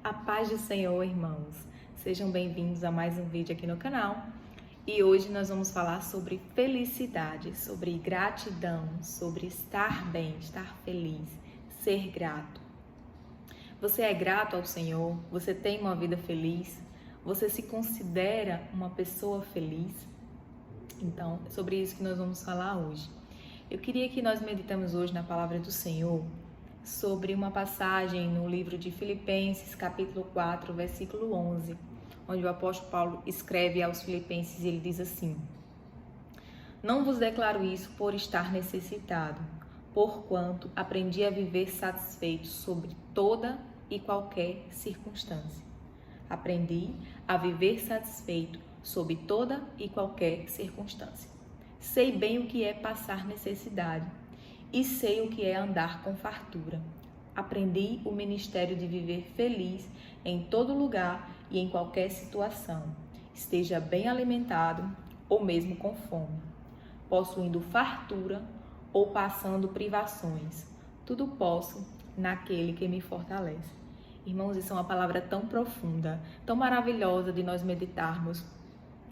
A paz do Senhor, irmãos. Sejam bem-vindos a mais um vídeo aqui no canal. E hoje nós vamos falar sobre felicidade, sobre gratidão, sobre estar bem, estar feliz, ser grato. Você é grato ao Senhor? Você tem uma vida feliz? Você se considera uma pessoa feliz? Então, é sobre isso que nós vamos falar hoje. Eu queria que nós meditamos hoje na palavra do Senhor sobre uma passagem no livro de Filipenses, capítulo 4, versículo 11, onde o apóstolo Paulo escreve aos filipenses e ele diz assim: Não vos declaro isso por estar necessitado, porquanto aprendi a viver satisfeito sobre toda e qualquer circunstância. Aprendi a viver satisfeito sob toda e qualquer circunstância. Sei bem o que é passar necessidade e sei o que é andar com fartura. Aprendi o ministério de viver feliz em todo lugar e em qualquer situação, esteja bem alimentado ou mesmo com fome, possuindo fartura ou passando privações. Tudo posso naquele que me fortalece. Irmãos, isso é uma palavra tão profunda, tão maravilhosa de nós meditarmos.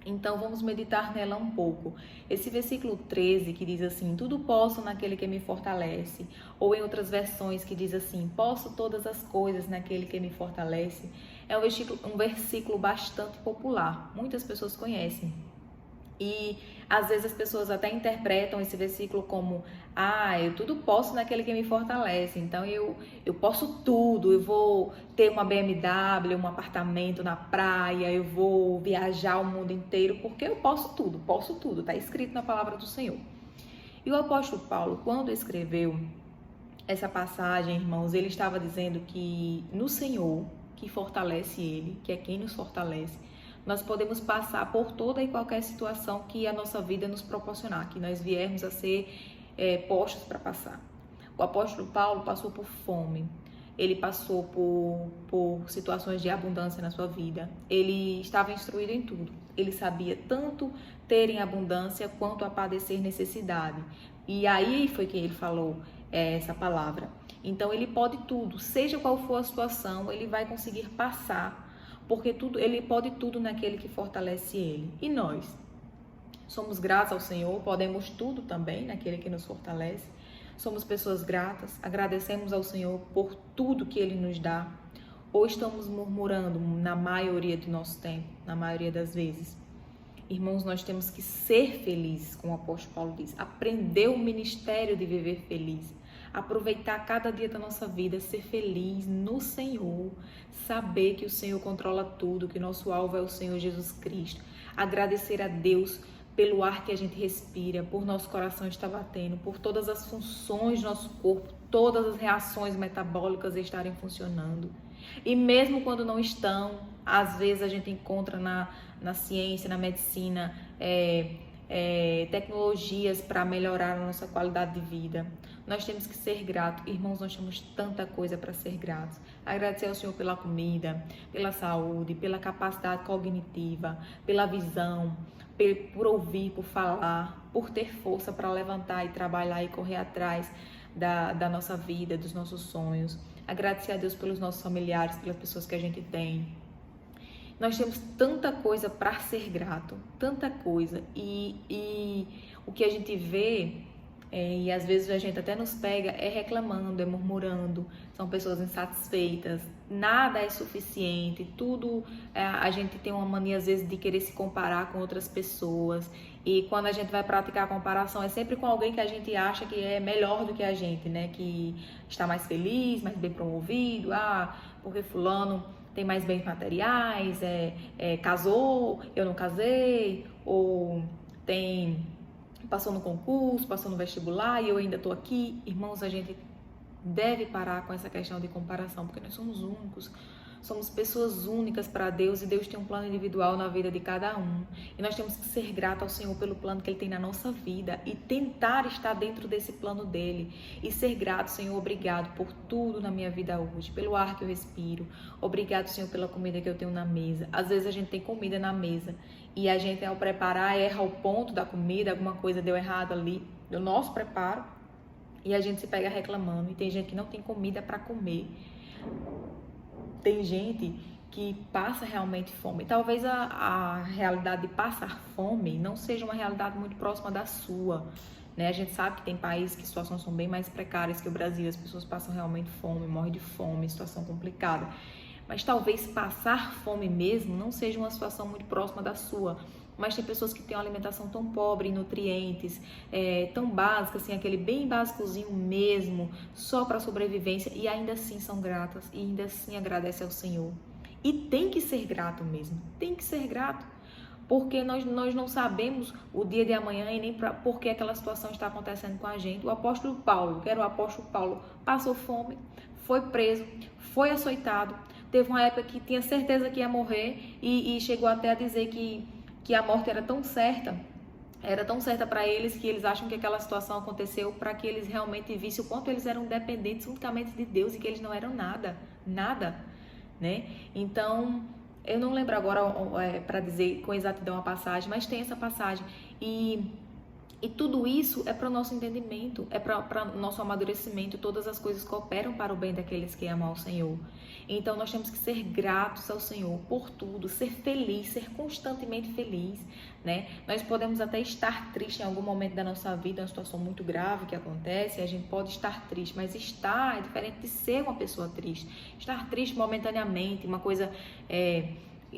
Então vamos meditar nela um pouco. Esse versículo 13 que diz assim: tudo posso naquele que me fortalece, ou em outras versões que diz assim: posso todas as coisas naquele que me fortalece, é um versículo bastante popular, muitas pessoas conhecem. E às vezes as pessoas até interpretam esse versículo como: eu tudo posso naquele que me fortalece, então eu posso tudo, eu vou ter uma BMW, um apartamento na praia, eu vou viajar o mundo inteiro, porque eu posso tudo, está escrito na palavra do Senhor. E o apóstolo Paulo, quando escreveu essa passagem, irmãos, ele estava dizendo que no Senhor, que fortalece ele, que é quem nos fortalece, nós podemos passar por toda e qualquer situação que a nossa vida nos proporcionar, que nós viermos a ser postos para passar. O apóstolo Paulo passou por fome, ele passou por situações de abundância na sua vida, ele estava instruído em tudo, ele sabia tanto ter em abundância quanto a padecer necessidade. E aí foi que ele falou essa palavra. Então ele pode tudo, seja qual for a situação, ele vai conseguir passar, porque ele pode tudo naquele que fortalece ele. E nós somos gratos ao Senhor, podemos tudo também naquele que nos fortalece. Somos pessoas gratas, agradecemos ao Senhor por tudo que Ele nos dá, ou estamos murmurando na maioria do nosso tempo, na maioria das vezes. Irmãos, nós temos que ser felizes, como o apóstolo Paulo diz, aprender o ministério de viver feliz, aproveitar cada dia da nossa vida, ser feliz no Senhor, saber que o Senhor controla tudo, que nosso alvo é o Senhor Jesus Cristo, agradecer a Deus pelo ar que a gente respira, por nosso coração estar batendo, por todas as funções do nosso corpo, todas as reações metabólicas estarem funcionando. E mesmo quando não estão, às vezes a gente encontra na ciência, na medicina, tecnologias para melhorar a nossa qualidade de vida. Nós temos que ser gratos. Irmãos, nós temos tanta coisa para ser gratos. Agradecer ao Senhor pela comida, pela saúde, pela capacidade cognitiva, pela visão, por ouvir, por falar, por ter força para levantar e trabalhar e correr atrás da nossa vida, dos nossos sonhos. Agradecer a Deus pelos nossos familiares, pelas pessoas que a gente tem. Nós temos tanta coisa para ser grato, tanta coisa. E o que a gente vê, e às vezes a gente até nos pega, é reclamando, é murmurando, são pessoas insatisfeitas, nada é suficiente, tudo, a gente tem uma mania às vezes de querer se comparar com outras pessoas, e quando a gente vai praticar a comparação é sempre com alguém que a gente acha que é melhor do que a gente, né, que está mais feliz, mais bem promovido, porque fulano tem mais bens materiais, casou, eu não casei, ou passou no concurso, passou no vestibular e eu ainda estou aqui. Irmãos, a gente deve parar com essa questão de comparação, porque nós somos únicos, somos pessoas únicas para Deus e Deus tem um plano individual na vida de cada um. E nós temos que ser gratos ao Senhor pelo plano que Ele tem na nossa vida e tentar estar dentro desse plano dEle. E ser grato, Senhor, obrigado por tudo na minha vida hoje, pelo ar que eu respiro. Obrigado, Senhor, pela comida que eu tenho na mesa. Às vezes a gente tem comida na mesa e a gente, ao preparar, erra o ponto da comida, alguma coisa deu errado ali, do nosso preparo, e a gente se pega reclamando. E tem gente que não tem comida para comer. tem gente que passa realmente fome. Talvez a realidade de passar fome não seja uma realidade muito próxima da sua, né? A gente sabe que tem países que situações são bem mais precárias que o Brasil, as pessoas passam realmente fome, morrem de fome, situação complicada. Mas talvez passar fome mesmo não seja uma situação muito próxima da sua. Mas tem pessoas que têm uma alimentação tão pobre em nutrientes, tão básica, assim, aquele bem básicozinho mesmo, só para sobrevivência, e ainda assim são gratas, e ainda assim agradecem ao Senhor. E tem que ser grato mesmo, tem que ser grato, porque nós não sabemos o dia de amanhã e nem por que aquela situação está acontecendo com a gente. O apóstolo Paulo, que era o apóstolo Paulo, passou fome, foi preso, foi açoitado, teve uma época que tinha certeza que ia morrer e chegou até a dizer que a morte era tão certa para eles, que eles acham que aquela situação aconteceu para que eles realmente vissem o quanto eles eram dependentes unicamente de Deus e que eles não eram nada, né? Então, eu não lembro agora para dizer com exatidão a passagem, mas tem essa passagem. E tudo isso é para o nosso entendimento, é para o nosso amadurecimento. Todas as coisas cooperam para o bem daqueles que amam ao Senhor. Então, nós temos que ser gratos ao Senhor por tudo, ser feliz, ser constantemente feliz, né? Nós podemos até estar triste em algum momento da nossa vida, uma situação muito grave que acontece, a gente pode estar triste, mas estar é diferente de ser uma pessoa triste. Estar triste momentaneamente, uma coisa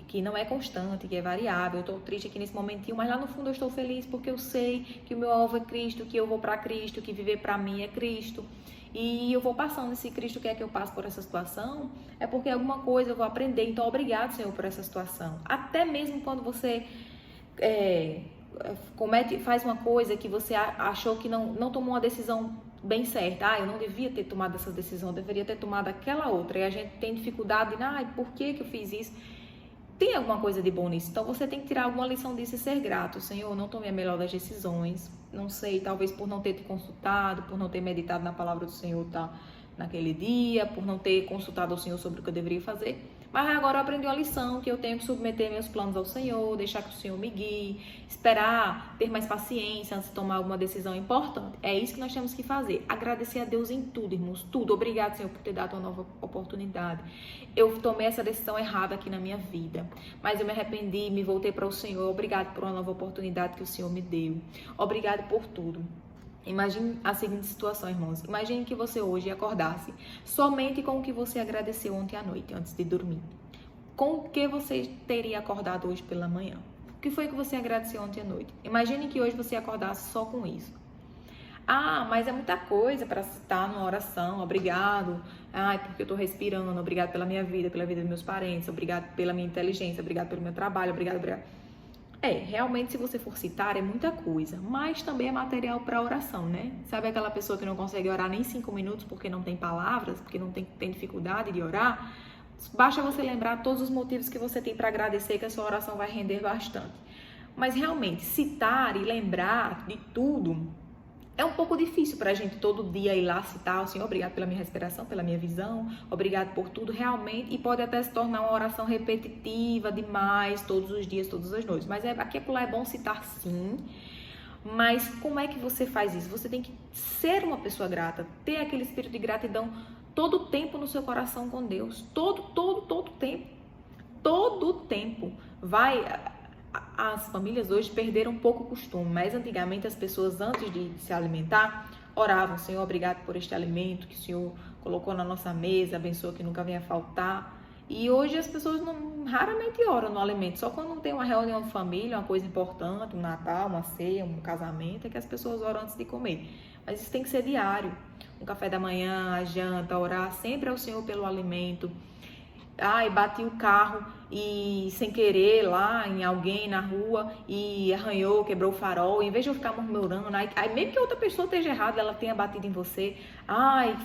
que não é constante, que é variável. Eu estou triste aqui nesse momentinho, mas lá no fundo eu estou feliz porque eu sei que o meu alvo é Cristo, que eu vou para Cristo, que viver para mim é Cristo. E eu vou passando, se Cristo quer que eu passe por essa situação, é porque alguma coisa eu vou aprender. Então, obrigado, Senhor, por essa situação. Até mesmo quando você faz uma coisa que você achou que não tomou uma decisão bem certa. Eu não devia ter tomado essa decisão, eu deveria ter tomado aquela outra. E a gente tem dificuldade, por que eu fiz isso? Tem alguma coisa de bom nisso? Então você tem que tirar alguma lição disso e ser grato. Senhor, não tomei a melhor das decisões. Não sei, talvez por não ter te consultado, por não ter meditado na palavra do Senhor naquele dia, por não ter consultado ao Senhor sobre o que eu deveria fazer. Mas agora eu aprendi uma lição, que eu tenho que submeter meus planos ao Senhor, deixar que o Senhor me guie, esperar, ter mais paciência antes de tomar alguma decisão importante. É isso que nós temos que fazer. Agradecer a Deus em tudo, irmãos, tudo. Obrigado, Senhor, por ter dado uma nova oportunidade. Eu tomei essa decisão errada aqui na minha vida, mas eu me arrependi, me voltei para o Senhor. Obrigado por uma nova oportunidade que o Senhor me deu. Obrigado por tudo. Imagine a seguinte situação, irmãos. Imagine que você hoje acordasse somente com o que você agradeceu ontem à noite, antes de dormir. Com o que você teria acordado hoje pela manhã? O que foi que você agradeceu ontem à noite? Imagine que hoje você acordasse só com isso. Mas é muita coisa para citar numa oração. Obrigado. Porque eu estou respirando. Obrigado pela minha vida, pela vida dos meus parentes. Obrigado pela minha inteligência. Obrigado pelo meu trabalho. Obrigado. Realmente, se você for citar, é muita coisa, mas também é material para oração, né? Sabe aquela pessoa que não consegue orar nem 5 minutos porque não tem palavras, porque não tem dificuldade de orar? Basta você lembrar todos os motivos que você tem para agradecer, que a sua oração vai render bastante. Mas realmente, citar e lembrar de tudo é um pouco difícil para a gente todo dia ir lá citar o Senhor, obrigado pela minha respiração, pela minha visão, obrigado por tudo, realmente, e pode até se tornar uma oração repetitiva demais, todos os dias, todas as noites. Mas aqui é bom citar sim, mas como é que você faz isso? Você tem que ser uma pessoa grata, ter aquele espírito de gratidão todo o tempo no seu coração com Deus, todo tempo. As famílias hoje perderam um pouco o costume, mas antigamente as pessoas, antes de se alimentar, oravam: Senhor, obrigado por este alimento que o Senhor colocou na nossa mesa, abençoa que nunca venha faltar. E hoje as pessoas raramente oram no alimento, só quando tem uma reunião de família, uma coisa importante, um Natal, uma ceia, um casamento, é que as pessoas oram antes de comer. Mas isso tem que ser diário, um café da manhã, a janta, orar sempre ao Senhor pelo alimento. Bati o carro e sem querer lá em alguém na rua e arranhou, quebrou o farol. Em vez de eu ficar murmurando, aí mesmo que outra pessoa esteja errada, ela tenha batido em você,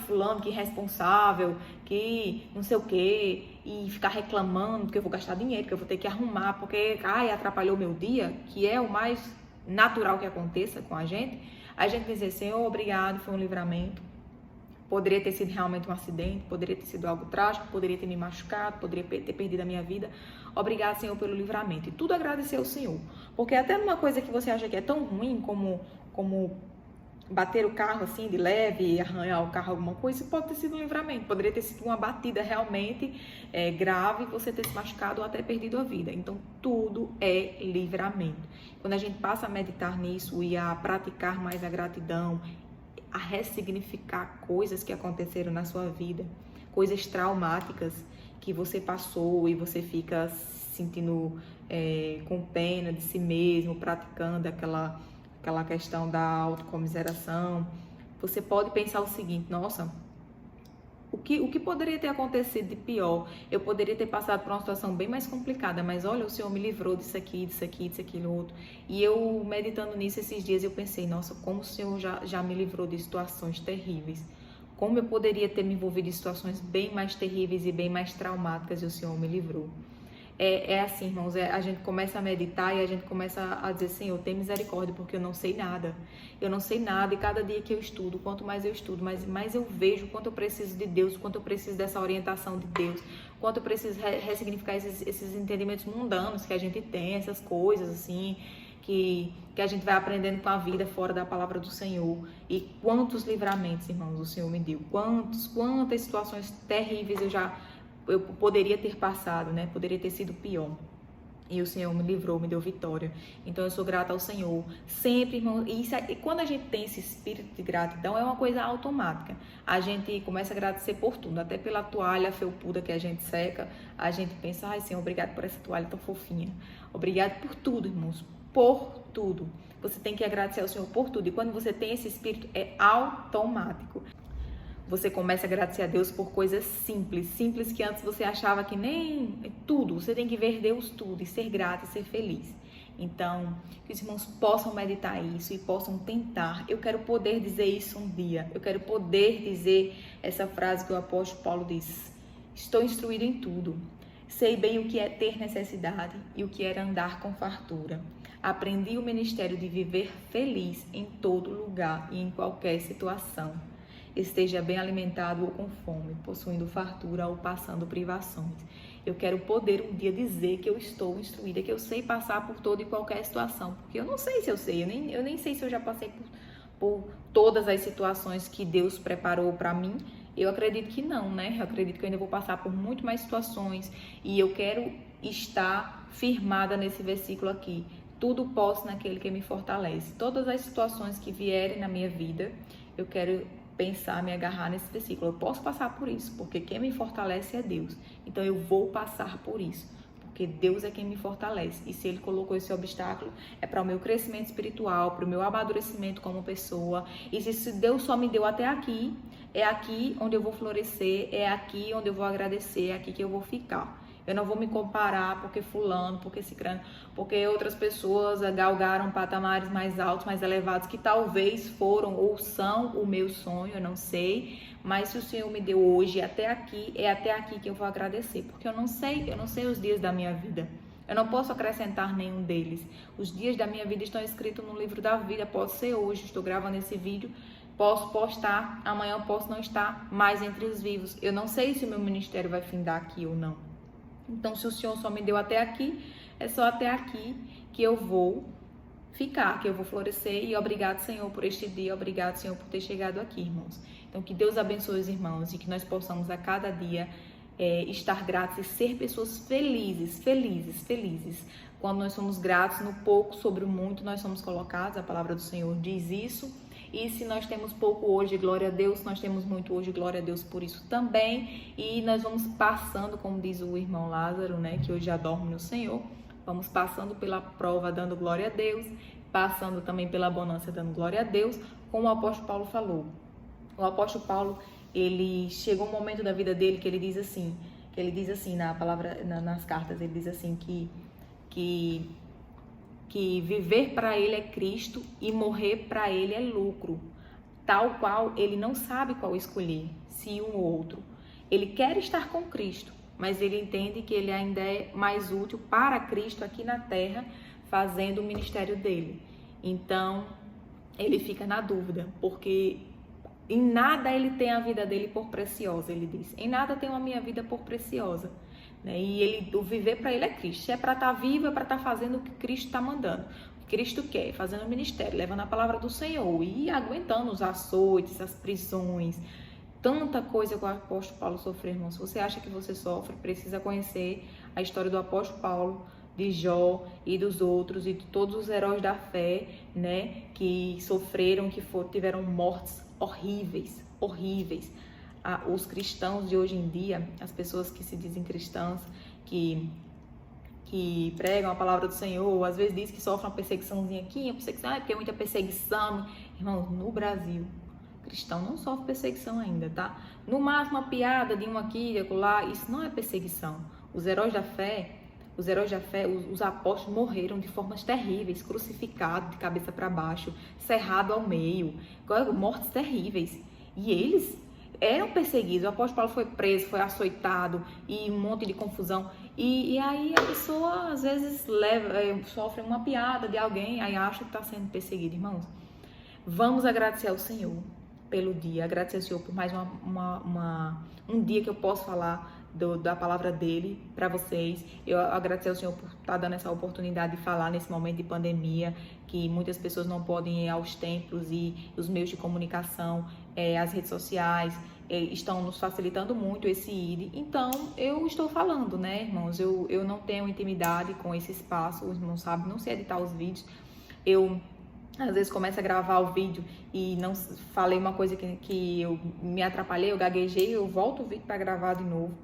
fulano, que irresponsável, que não sei o quê, e ficar reclamando porque eu vou gastar dinheiro, porque eu vou ter que arrumar, porque atrapalhou meu dia, que é o mais natural que aconteça com a gente dizer: Senhor, obrigado, foi um livramento. Poderia ter sido realmente um acidente, poderia ter sido algo trágico, poderia ter me machucado, poderia ter perdido a minha vida. Obrigado, Senhor, pelo livramento. E tudo agradecer ao Senhor. Porque até numa coisa que você acha que é tão ruim como bater o carro assim de leve e arranhar o carro, alguma coisa, isso pode ter sido um livramento. Poderia ter sido uma batida realmente grave, você ter se machucado ou até perdido a vida. Então, tudo é livramento. Quando a gente passa a meditar nisso e a praticar mais a gratidão, a ressignificar coisas que aconteceram na sua vida, coisas traumáticas que você passou e você fica se sentindo com pena de si mesmo, praticando aquela questão da autocomiseração, você pode pensar o seguinte: nossa, o que poderia ter acontecido de pior? Eu poderia ter passado por uma situação bem mais complicada, mas olha, o Senhor me livrou disso aqui, disso aqui, disso aqui, outro. E eu, meditando nisso esses dias, eu pensei, nossa, como o Senhor já me livrou de situações terríveis. Como eu poderia ter me envolvido em situações bem mais terríveis e bem mais traumáticas e o Senhor me livrou. É assim, irmãos, a gente começa a meditar e a gente começa a dizer, Senhor, tem misericórdia, porque eu não sei nada. Eu não sei nada e cada dia que eu estudo, quanto mais eu estudo, mais eu vejo quanto eu preciso de Deus, quanto eu preciso dessa orientação de Deus, quanto eu preciso ressignificar esses entendimentos mundanos que a gente tem, essas coisas assim, que a gente vai aprendendo com a vida fora da palavra do Senhor. E quantos livramentos, irmãos, o Senhor me deu. Quantas situações terríveis eu poderia ter passado, né? Poderia ter sido pior. E o Senhor me livrou, me deu vitória. Então eu sou grata ao Senhor. Sempre, irmão. E quando a gente tem esse espírito de gratidão, é uma coisa automática. A gente começa a agradecer por tudo, até pela toalha felpuda que a gente seca. A gente pensa, ai Senhor, obrigado por essa toalha tão fofinha. Obrigado por tudo, irmãos. Por tudo. Você tem que agradecer ao Senhor por tudo. E quando você tem esse espírito, é automático. Você começa a agradecer a Deus por coisas simples que antes você achava que nem tudo. Você tem que ver Deus tudo e ser grato e ser feliz. Então, que os irmãos possam meditar isso e possam tentar. Eu quero poder dizer isso um dia. Eu quero poder dizer essa frase que o apóstolo Paulo diz: estou instruído em tudo. Sei bem o que é ter necessidade e o que era andar com fartura. Aprendi o ministério de viver feliz em todo lugar e em qualquer situação. Esteja bem alimentado ou com fome, possuindo fartura ou passando privações. Eu quero poder um dia dizer que eu estou instruída, que eu sei passar por toda e qualquer situação, porque eu não sei se eu sei, eu nem sei se eu já passei por todas as situações que Deus preparou para mim. Eu acredito que não, né? Eu acredito que eu ainda vou passar por muito mais situações e eu quero estar firmada nesse versículo aqui. Tudo posso naquele que me fortalece. Todas as situações que vierem na minha vida, eu quero pensar, me agarrar nesse versículo. Eu posso passar por isso, porque quem me fortalece é Deus. Então eu vou passar por isso, porque Deus é quem me fortalece. E se Ele colocou esse obstáculo, é para o meu crescimento espiritual, para o meu amadurecimento como pessoa. E se Deus só me deu até aqui, é aqui onde eu vou florescer, é aqui onde eu vou agradecer, é aqui que eu vou ficar. Eu não vou me comparar porque fulano, porque cicrano, porque outras pessoas galgaram patamares mais altos, mais elevados, que talvez foram ou são o meu sonho, eu não sei. Mas se o Senhor me deu hoje até aqui, é até aqui que eu vou agradecer. Porque eu não sei os dias da minha vida. Eu não posso acrescentar nenhum deles. Os dias da minha vida estão escritos no livro da vida. Pode ser hoje, estou gravando esse vídeo. Posso postar, amanhã eu posso não estar mais entre os vivos. Eu não sei se o meu ministério vai findar aqui ou não. Então, se o Senhor só me deu até aqui, é só até aqui que eu vou ficar, que eu vou florescer. E obrigado, Senhor, por este dia. Obrigado, Senhor, por ter chegado aqui, irmãos. Então, que Deus abençoe os irmãos e que nós possamos a cada dia estar gratos e ser pessoas felizes. Quando nós somos gratos no pouco, sobre o muito, nós somos colocados. A palavra do Senhor diz isso. E se nós temos pouco hoje, glória a Deus, nós temos muito hoje, glória a Deus por isso também. E nós vamos passando, como diz o irmão Lázaro, né, que hoje já dorme no Senhor, vamos passando pela prova dando glória a Deus, passando também pela bonança dando glória a Deus, como o apóstolo Paulo falou. O apóstolo Paulo, ele chegou um momento da vida dele que ele diz assim na palavra, nas cartas, ele diz assim que viver para ele é Cristo e morrer para ele é lucro, tal qual ele não sabe qual escolher, se um ou outro. Ele quer estar com Cristo, mas ele entende que ele ainda é mais útil para Cristo aqui na terra, fazendo o ministério dele. Então, ele fica na dúvida, porque em nada ele tem a vida dele por preciosa, ele diz. Em nada tenho a minha vida por preciosa. E o viver para ele é Cristo. Se é para estar vivo, é para estar fazendo o que Cristo está mandando. Cristo quer, fazendo o ministério, levando a palavra do Senhor e aguentando os açoites, as prisões, tanta coisa que o apóstolo Paulo sofreu, irmão. Se você acha que você sofre, precisa conhecer a história do apóstolo Paulo, de Jó e dos outros e de todos os heróis da fé, né, que sofreram, tiveram mortes horríveis, horríveis. Os cristãos de hoje em dia, as pessoas que se dizem cristãs, que pregam a palavra do Senhor, às vezes diz que sofrem uma perseguiçãozinha aqui, uma perseguição, porque é muita perseguição. Irmãos, no Brasil, cristão não sofre perseguição ainda, tá? No máximo uma piada de um aqui, de lá, isso não é perseguição. Os heróis da fé, os apóstolos morreram de formas terríveis, crucificados de cabeça para baixo, cerrado ao meio, mortes terríveis. E eles eram perseguidos. O apóstolo Paulo foi preso, foi açoitado e um monte de confusão. E aí a pessoa às vezes sofre uma piada de alguém, aí acha que está sendo perseguido. Irmãos, vamos agradecer ao Senhor pelo dia, agradecer ao Senhor por mais um dia que eu posso falar da palavra dele para vocês. Eu agradecer ao Senhor por estar dando essa oportunidade de falar nesse momento de pandemia, que muitas pessoas não podem ir aos templos e os meios de comunicação, as redes sociais, estão nos facilitando muito esse ir. Então, eu estou falando, né, irmãos? Eu não tenho intimidade com esse espaço, os irmãos sabem, não sei editar os vídeos. Eu às vezes começo a gravar o vídeo e não falei uma coisa que eu me atrapalhei, eu gaguejei, eu volto o vídeo para gravar de novo.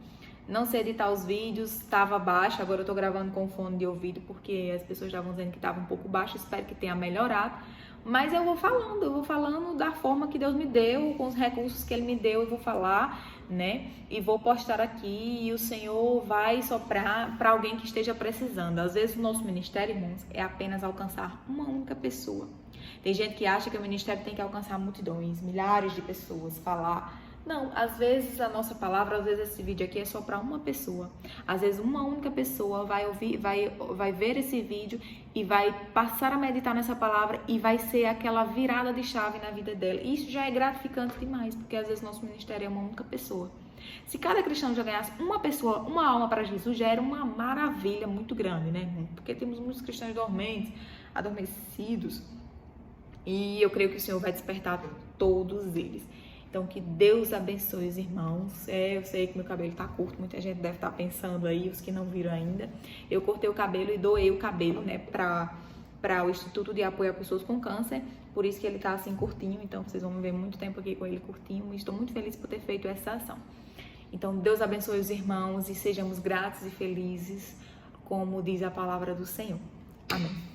Não sei editar os vídeos, estava baixo, agora eu tô gravando com fone de ouvido porque as pessoas estavam dizendo que estava um pouco baixo, espero que tenha melhorado. Mas eu vou falando da forma que Deus me deu, com os recursos que Ele me deu, eu vou falar, né? E vou postar aqui e o Senhor vai soprar para alguém que esteja precisando. Às vezes o nosso ministério, irmãos, é apenas alcançar uma única pessoa. Tem gente que acha que o ministério tem que alcançar multidões, milhares de pessoas, falar. Não, às vezes a nossa palavra, às vezes esse vídeo aqui é só para uma pessoa. Às vezes uma única pessoa vai ouvir, vai ver esse vídeo e vai passar a meditar nessa palavra e vai ser aquela virada de chave na vida dela. E isso já é gratificante demais, porque às vezes nosso ministério é uma única pessoa. Se cada cristão já ganhasse uma pessoa, uma alma para Jesus, já era uma maravilha muito grande, né? Porque temos muitos cristãos dormentes, adormecidos. E eu creio que o Senhor vai despertar todos eles. Então, que Deus abençoe os irmãos. Eu sei que meu cabelo tá curto, muita gente deve estar pensando aí, os que não viram ainda. Eu cortei o cabelo e doei o cabelo, né, para o Instituto de Apoio a Pessoas com Câncer. Por isso que ele tá assim curtinho, então vocês vão ver muito tempo aqui com ele curtinho. E estou muito feliz por ter feito essa ação. Então, Deus abençoe os irmãos e sejamos gratos e felizes, como diz a palavra do Senhor. Amém.